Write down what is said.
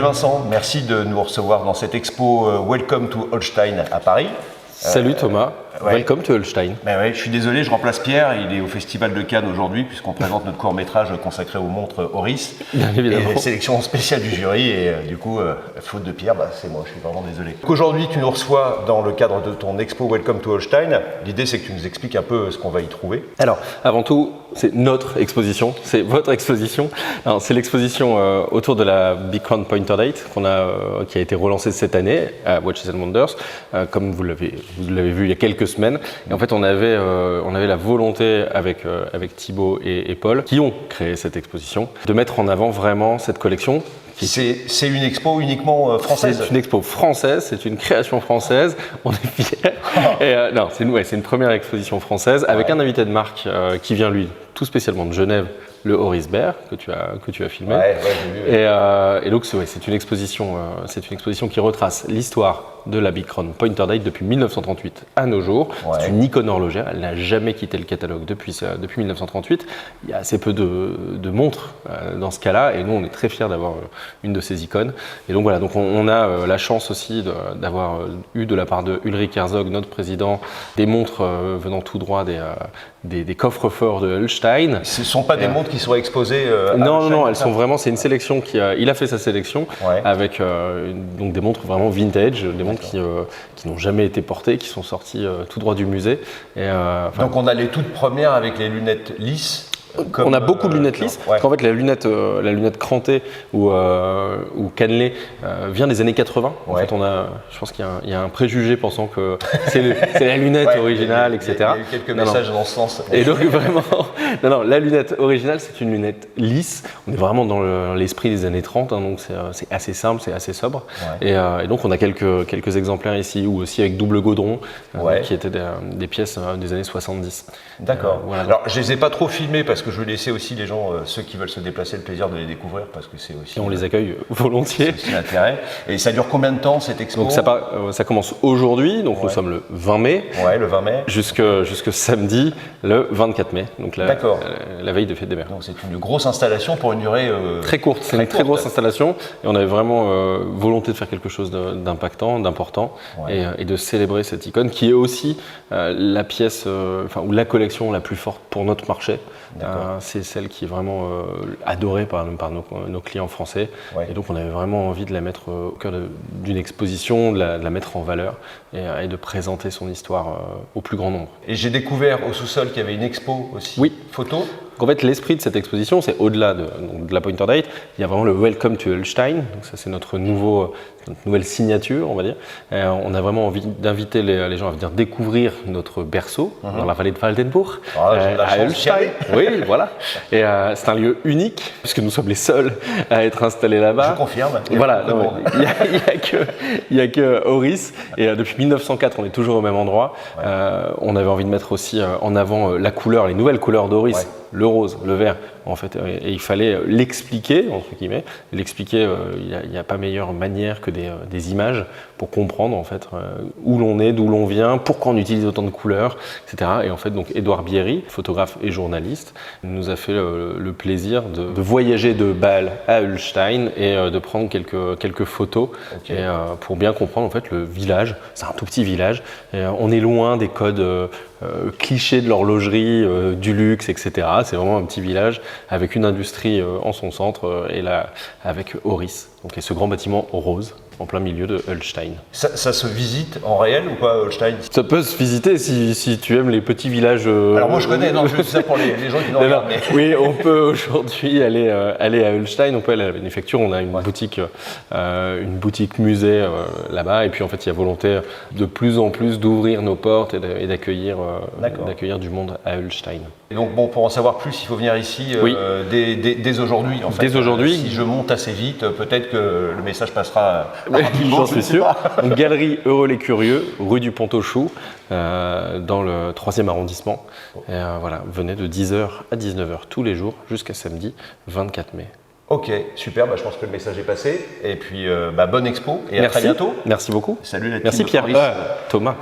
Vincent, merci de nous recevoir dans cette expo Welcome to Holstein à Paris. Salut Thomas, welcome to Holstein. Ouais, je suis désolé, je remplace Pierre, il est au Festival de Cannes aujourd'hui puisqu'on présente notre court-métrage consacré aux montres Oris. Bien évidemment. Et sélection spéciale du jury et du coup, faute de Pierre, c'est moi, je suis vraiment désolé. Aujourd'hui, tu nous reçois dans le cadre de ton expo Welcome to Holstein. L'idée, c'est que tu nous expliques un peu ce qu'on va y trouver. Alors, avant tout, c'est notre exposition, c'est votre exposition. C'est l'exposition autour de la Big Crown Pointer Date qui a été relancée cette année à Watches and Wonders, comme vous l'avez vu il y a quelques semaines. Et en fait, on avait la volonté avec Thibaut et Paul, qui ont créé cette exposition, de mettre en avant vraiment cette collection. C'est une expo uniquement française. C'est une expo française, c'est une création française, on est fiers. C'est une première exposition française avec un invité de marque qui vient lui tout spécialement de Genève, le Oris Baer que tu as filmé. J'ai vu. Et donc c'est une exposition qui retrace l'histoire de la Big Crown Pointer Date depuis 1938 à nos jours. C'est une icône horlogère, elle n'a jamais quitté le catalogue depuis 1938. Il y a assez peu de montres dans ce cas-là et nous on est très fiers d'avoir une de ces icônes. Et donc voilà, donc on a la chance aussi d'avoir eu de la part de Ulrich Herzog, notre président, des montres venant tout droit des coffres-forts de Holstein. Ce ne sont pas des montres qui sont exposées Non, elles sont vraiment, c'est une sélection il a fait sa sélection avec donc des montres vraiment vintage, des montres qui n'ont jamais été portées, qui sont sorties tout droit du musée. Donc on a les toutes premières avec les lunettes lisses. On a beaucoup de lunettes lisses. En fait, la lunette crantée ou cannelée vient des années 80. En fait, je pense qu'il y a un préjugé pensant que c'est la lunette originale, etc. Il y a eu quelques messages dans ce sens. Et donc vraiment, la lunette originale, c'est une lunette lisse. On est vraiment dans l'esprit des années 30, donc c'est assez simple, c'est assez sobre. Et donc on a quelques exemplaires ici, ou aussi avec double gaudron, qui étaient des pièces des années 70. D'accord. Alors je les ai pas trop filmées parce que je veux laisser aussi les gens, ceux qui veulent se déplacer, le plaisir de les découvrir parce que c'est aussi. Et on les accueille volontiers. C'est aussi l'intérêt. Et ça dure combien de temps cette expo? Donc ça commence aujourd'hui, donc nous sommes le 20 mai. Le 20 mai. Jusque samedi, le 24 mai. Donc la veille de Fête des Mères. Donc c'est une grosse installation pour une durée très courte. C'est une très grosse installation et on avait vraiment volonté de faire quelque chose d'impactant, d'important et de célébrer cette icône qui est aussi la pièce, ou la collection la plus forte pour notre marché. C'est celle qui est vraiment adorée par nos clients français. Et donc on avait vraiment envie de la mettre au cœur d'une exposition, de la mettre en valeur et de présenter son histoire au plus grand nombre. Et j'ai découvert au sous-sol qu'il y avait une expo aussi photo. En fait, l'esprit de cette exposition, c'est au-delà de la Pointer Date, il y a vraiment le Welcome to Holstein. Donc ça, c'est notre nouvelle signature, on va dire. On a vraiment envie d'inviter les gens à venir découvrir notre berceau dans la vallée de Waldenburg, à Holstein. Oui, voilà. Et c'est un lieu unique puisque nous sommes les seuls à être installés là-bas. Je confirme. Voilà. Il n'y a que Oris. Et depuis 1904, on est toujours au même endroit. On avait envie de mettre aussi en avant la couleur, les nouvelles couleurs d'Oris. Le rose, le vert, en fait, et il fallait l'expliquer, entre guillemets. L'expliquer, il n'y a pas meilleure manière que des images pour comprendre, en fait, où l'on est, d'où l'on vient, pourquoi on utilise autant de couleurs, etc. Et en fait, donc, Édouard Bierry, photographe et journaliste, nous a fait le plaisir de voyager de Bâle à Holstein et de prendre quelques photos pour bien comprendre, en fait, le village. C'est un tout petit village. Et, on est loin des codes clichés de l'horlogerie, du luxe, etc. C'est vraiment un petit village avec une industrie en son centre et là avec Oris, donc et ce grand bâtiment rose en plein milieu de Holstein. Ça se visite en réel ou pas, Holstein? Ça peut se visiter si tu aimes les petits villages. Alors moi je connais, je dis ça pour les gens qui nous regardent. Oui, on peut aujourd'hui aller à Holstein, on peut aller à la manufacture, on a une boutique musée là-bas, et puis en fait il y a volonté de plus en plus d'ouvrir nos portes et d'accueillir du monde à Holstein. Et donc pour en savoir plus, il faut venir ici dès aujourd'hui. En fait. Dès aujourd'hui. Si je monte assez vite, peut-être que le message passera rapidement. J'en suis sûr. Donc, Galerie Heureux les Curieux, rue du Pont-aux-Choux, dans le 3e arrondissement. Et, venez de 10h à 19h tous les jours jusqu'à samedi 24 mai. Ok, super, je pense que le message est passé. Et puis bonne expo et à très bientôt. Merci beaucoup. Salut la team. Merci Pierre. Thomas.